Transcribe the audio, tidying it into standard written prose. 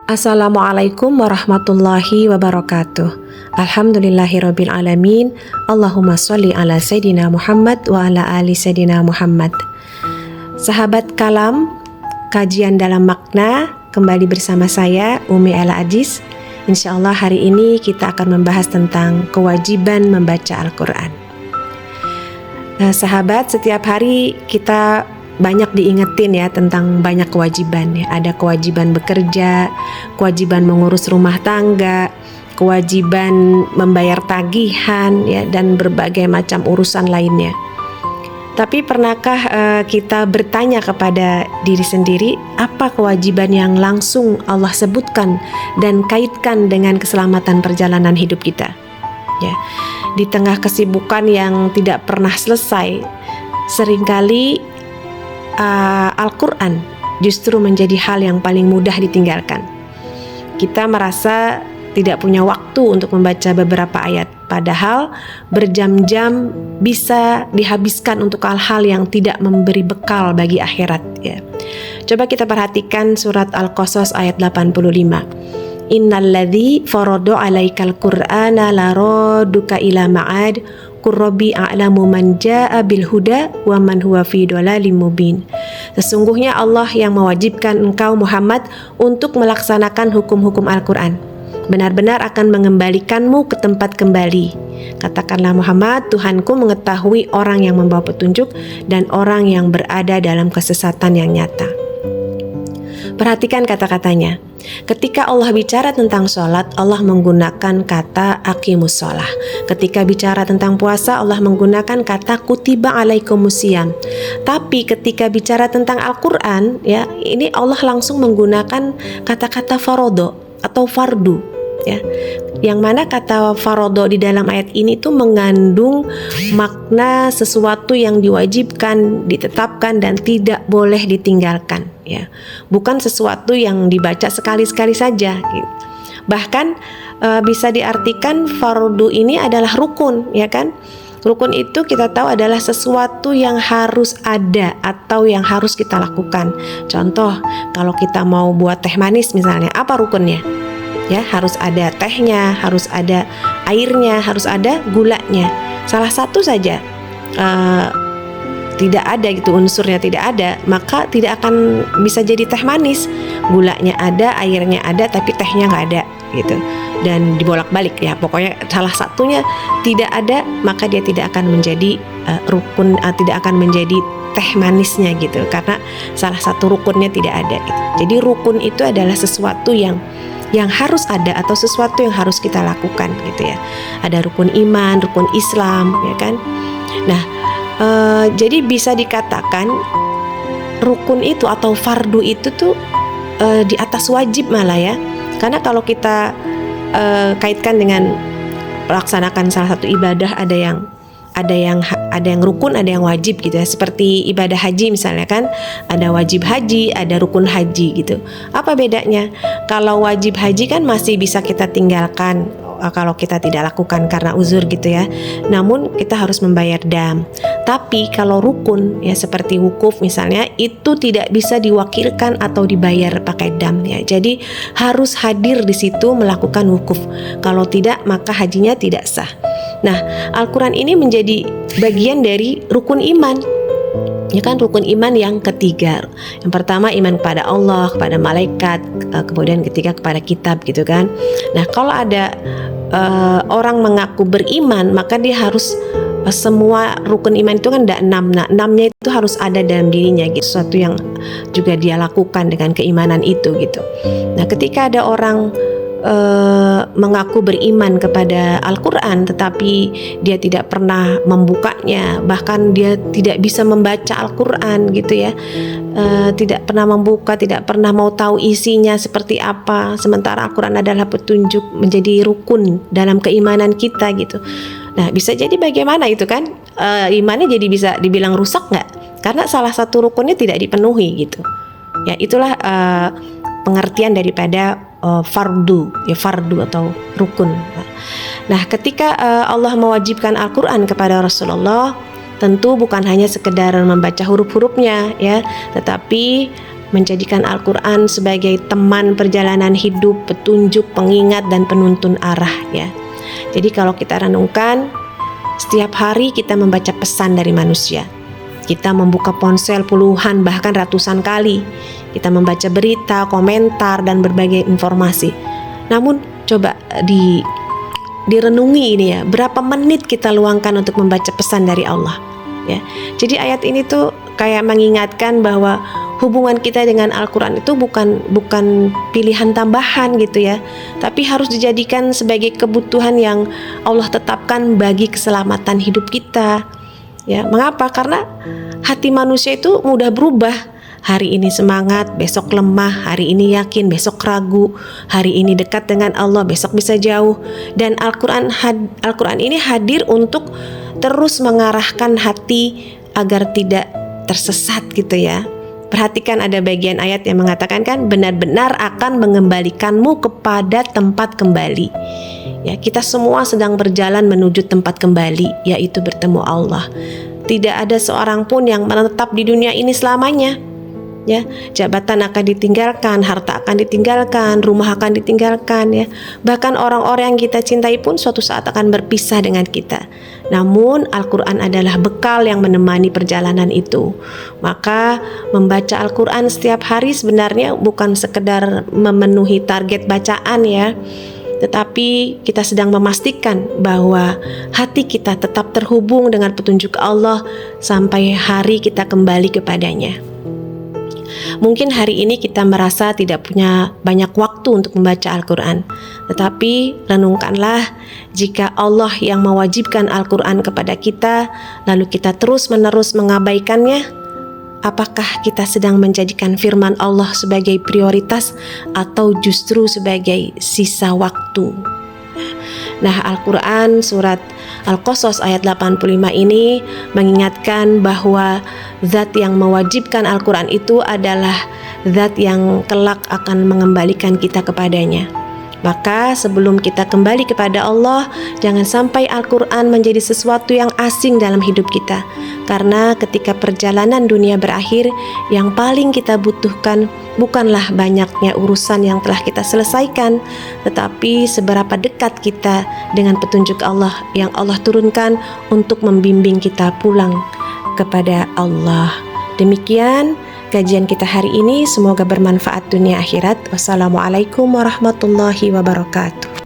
Assalamualaikum warahmatullahi wabarakatuh. Alhamdulillahirabbil alamin. Allahumma sholli ala Sayyidina Muhammad wa ala ali Sayyidina Muhammad. Sahabat kalam, kajian dalam makna kembali bersama saya Umi Ela Aziz. Insyaallah hari ini kita akan membahas tentang kewajiban membaca Al-Quran. Sahabat, setiap hari kita banyak diingetin ya tentang banyak kewajiban ya. Ada kewajiban bekerja, kewajiban mengurus rumah tangga, kewajiban membayar tagihan ya, dan berbagai macam urusan lainnya. Tapi pernahkah kita bertanya kepada diri sendiri, apa kewajiban yang langsung Allah sebutkan dan kaitkan dengan keselamatan perjalanan hidup kita? Ya, di tengah kesibukan yang tidak pernah selesai, seringkali Al-Quran justru menjadi hal yang paling mudah ditinggalkan. Kita merasa tidak punya waktu untuk membaca beberapa ayat, padahal berjam-jam bisa dihabiskan untuk hal-hal yang tidak memberi bekal bagi akhirat ya. Coba kita perhatikan surat Al-Qasas ayat 85. Innalladzi farada 'alaikal qur'ana laraduka ila ma'ad Qurrabi a'lamu man ja'a bil huda wa man huwa fi dhalalim mubin. Sesungguhnya Allah yang mewajibkan engkau Muhammad untuk melaksanakan hukum-hukum Al-Quran, benar-benar akan mengembalikanmu ke tempat kembali. Katakanlah Muhammad, Tuhanku mengetahui orang yang membawa petunjuk dan orang yang berada dalam kesesatan yang nyata. Perhatikan kata-katanya. Ketika Allah bicara tentang sholat, Allah menggunakan kata aqimus sholah. Ketika bicara tentang puasa, Allah menggunakan kata kutiba alaikumusiyam. Tapi ketika bicara tentang Al-Quran, ya, ini Allah langsung menggunakan kata-kata farodo atau fardu. Ya, yang mana kata farodo di dalam ayat ini tuh mengandung makna sesuatu yang diwajibkan, ditetapkan dan tidak boleh ditinggalkan ya. Bukan sesuatu yang dibaca sekali-sekali saja gitu. Bahkan bisa diartikan fardu ini adalah rukun ya kan. Rukun itu kita tahu adalah sesuatu yang harus ada atau yang harus kita lakukan. Contoh, kalau kita mau buat teh manis misalnya, apa rukunnya? Ya, harus ada tehnya, harus ada airnya, harus ada gulanya. Salah satu saja tidak ada gitu, unsurnya tidak ada, maka tidak akan bisa jadi teh manis. Gulanya ada, airnya ada, tapi tehnya nggak ada gitu. Dan dibolak-balik ya, pokoknya salah satunya tidak ada, maka dia tidak akan menjadi rukun, tidak akan menjadi teh manisnya gitu, karena salah satu rukunnya tidak ada gitu. Jadi rukun itu adalah sesuatu yang harus ada atau sesuatu yang harus kita lakukan gitu ya. Ada rukun iman, rukun Islam ya kan. Nah, jadi bisa dikatakan rukun itu atau fardu itu tuh di atas wajib malah ya. Karena kalau kita kaitkan dengan melaksanakan salah satu ibadah, ada yang rukun, ada yang wajib gitu ya. Seperti ibadah haji misalnya kan, ada wajib haji, ada rukun haji gitu. Apa bedanya? Kalau wajib haji kan masih bisa kita tinggalkan kalau kita tidak lakukan karena uzur gitu ya. Namun kita harus membayar dam. Tapi kalau rukun ya seperti wukuf misalnya, itu tidak bisa diwakilkan atau dibayar pakai dam ya. Jadi harus hadir di situ melakukan wukuf. Kalau tidak maka hajinya tidak sah. Nah, Al-Quran ini menjadi bagian dari rukun iman. Ya kan, rukun iman yang ketiga. Yang pertama iman kepada Allah, kepada malaikat, kemudian ketiga kepada kitab gitu kan. Nah, kalau ada orang mengaku beriman, maka dia harus semua rukun iman itu kan ada 6. Nah, 6-nya itu harus ada dalam dirinya gitu. Sesuatu yang juga dia lakukan dengan keimanan itu gitu. Nah, ketika ada orang mengaku beriman kepada Al-Quran tetapi dia tidak pernah membukanya, bahkan dia tidak bisa membaca Al-Quran gitu ya, tidak pernah membuka, tidak pernah mau tahu isinya seperti apa, sementara Al-Quran adalah petunjuk, menjadi rukun dalam keimanan kita gitu. Nah, bisa jadi bagaimana itu kan, imannya jadi bisa dibilang rusak nggak? Karena salah satu rukunnya tidak dipenuhi gitu ya. Itulah pengertian daripada fardu atau rukun. Nah, ketika Allah mewajibkan Al-Quran kepada Rasulullah, tentu bukan hanya sekedar membaca huruf-hurufnya ya, tetapi menjadikan Al-Quran sebagai teman perjalanan hidup, petunjuk, pengingat, dan penuntun arah ya. Jadi kalau kita renungkan, setiap hari kita membaca pesan dari manusia. Kita membuka ponsel puluhan bahkan ratusan kali. Kita membaca berita, komentar, dan berbagai informasi. Namun coba direnungi ini ya, berapa menit kita luangkan untuk membaca pesan dari Allah ya. Jadi ayat ini tuh kayak mengingatkan bahwa hubungan kita dengan Al-Quran itu bukan pilihan tambahan gitu ya, tapi harus dijadikan sebagai kebutuhan yang Allah tetapkan bagi keselamatan hidup kita ya. Mengapa? Karena hati manusia itu mudah berubah. Hari ini semangat, besok lemah. Hari ini yakin, besok ragu. Hari ini dekat dengan Allah, besok bisa jauh. Dan Al-Quran ini hadir untuk terus mengarahkan hati agar tidak tersesat gitu ya. Perhatikan ada bagian ayat yang mengatakan kan, benar-benar akan mengembalikanmu kepada tempat kembali. Ya, kita semua sedang berjalan menuju tempat kembali, yaitu bertemu Allah. Tidak ada seorang pun yang menetap di dunia ini selamanya. Ya, jabatan akan ditinggalkan, harta akan ditinggalkan, rumah akan ditinggalkan ya. Bahkan orang-orang yang kita cintai pun suatu saat akan berpisah dengan kita. Namun Al-Quran adalah bekal yang menemani perjalanan itu. Maka membaca Al-Quran setiap hari sebenarnya bukan sekedar memenuhi target bacaan ya, tetapi kita sedang memastikan bahwa hati kita tetap terhubung dengan petunjuk Allah sampai hari kita kembali kepadanya. Mungkin hari ini kita merasa tidak punya banyak waktu untuk membaca Al-Quran, tetapi renungkanlah, jika Allah yang mewajibkan Al-Quran kepada kita, lalu kita terus-menerus mengabaikannya, apakah kita sedang menjadikan firman Allah sebagai prioritas atau justru sebagai sisa waktu? Nah, Al-Quran surat Al-Qasas ayat 85 ini mengingatkan bahwa zat yang mewajibkan Al-Quran itu adalah zat yang kelak akan mengembalikan kita kepadanya. Maka sebelum kita kembali kepada Allah, jangan sampai Al-Quran menjadi sesuatu yang asing dalam hidup kita. Karena ketika perjalanan dunia berakhir, yang paling kita butuhkan bukanlah banyaknya urusan yang telah kita selesaikan, tetapi seberapa dekat kita dengan petunjuk Allah yang Allah turunkan untuk membimbing kita pulang kepada Allah. Demikian kajian kita hari ini, semoga bermanfaat dunia akhirat. Wassalamualaikum warahmatullahi wabarakatuh.